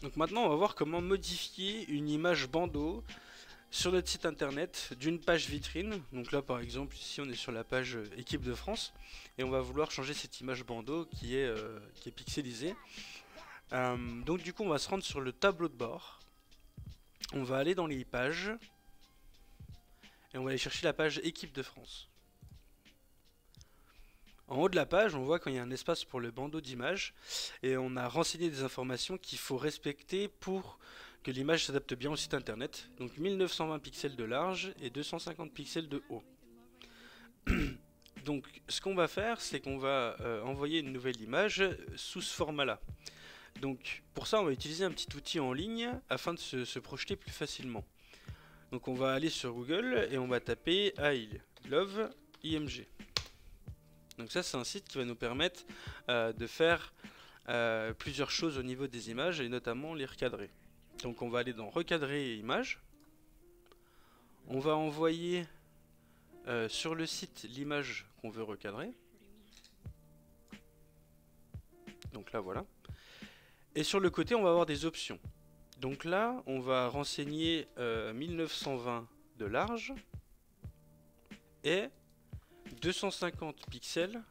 Donc maintenant on va voir comment modifier une image bandeau sur notre site internet d'une page vitrine. Donc là par exemple ici on est sur la page équipe de France et on va vouloir changer cette image bandeau qui est pixelisée. Donc du coup on va se rendre sur le tableau de bord. On va aller dans les pages et on va aller chercher la page équipe de France. En haut de la page, on voit qu'il y a un espace pour le bandeau d'image et on a renseigné des informations qu'il faut respecter pour que l'image s'adapte bien au site internet. Donc 1920 pixels de large et 250 pixels de haut. Donc ce qu'on va faire, c'est qu'on va envoyer une nouvelle image sous ce format-là. Donc pour ça, on va utiliser un petit outil en ligne afin de se projeter plus facilement. Donc on va aller sur Google et on va taper I love IMG. Donc ça c'est un site qui va nous permettre de faire plusieurs choses au niveau des images et notamment les recadrer. Donc on va aller dans recadrer images. On va envoyer sur le site l'image qu'on veut recadrer. Donc là voilà. Et sur le côté on va avoir des options. Donc là on va renseigner 1920 de large et 250 pixels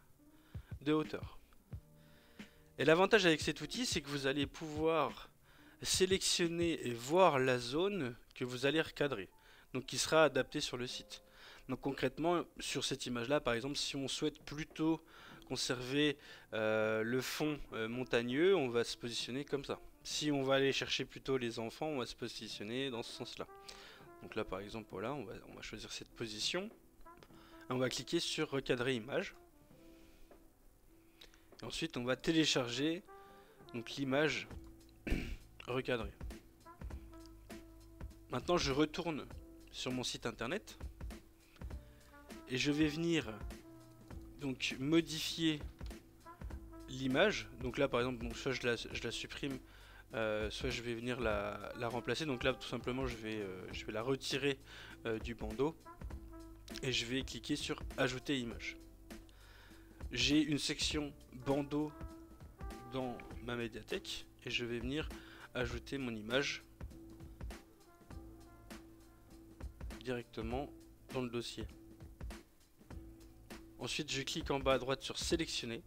de hauteur. Et l'avantage avec cet outil, c'est que vous allez pouvoir sélectionner et voir la zone que vous allez recadrer, donc qui sera adaptée sur le site. Donc concrètement, sur cette image-là, par exemple, si on souhaite plutôt conserver le fond montagneux, on va se positionner comme ça. Si on va aller chercher plutôt les enfants, on va se positionner dans ce sens-là. Donc là, par exemple, voilà, on va choisir cette position. On va cliquer sur recadrer image. Et ensuite on va télécharger l'image recadrée. Maintenant je retourne sur mon site internet et je vais venir donc modifier l'image. Donc là par exemple soit je la supprime, soit je vais venir la remplacer. Donc là tout simplement je vais la retirer du bandeau. Et je vais cliquer sur ajouter image. J'ai une section bandeau dans ma médiathèque et je vais venir ajouter mon image directement dans le dossier. Ensuite je clique en bas à droite sur sélectionner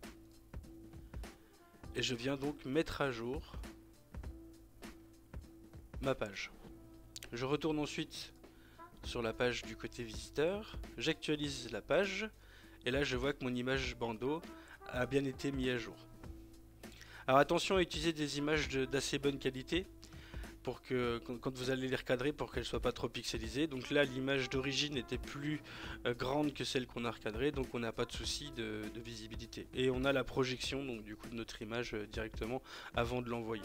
et je viens donc mettre à jour ma page. Je retourne ensuite sur la page du côté visiteur, j'actualise la page et là je vois que mon image bandeau a bien été mis à jour. Alors attention à utiliser des images d'assez bonne qualité pour que quand vous allez les recadrer, pour qu'elles soient pas trop pixelisées. Donc là l'image d'origine était plus grande que celle qu'on a recadrée, donc on n'a pas de souci de visibilité. Et on a la projection donc du coup de notre image directement avant de l'envoyer.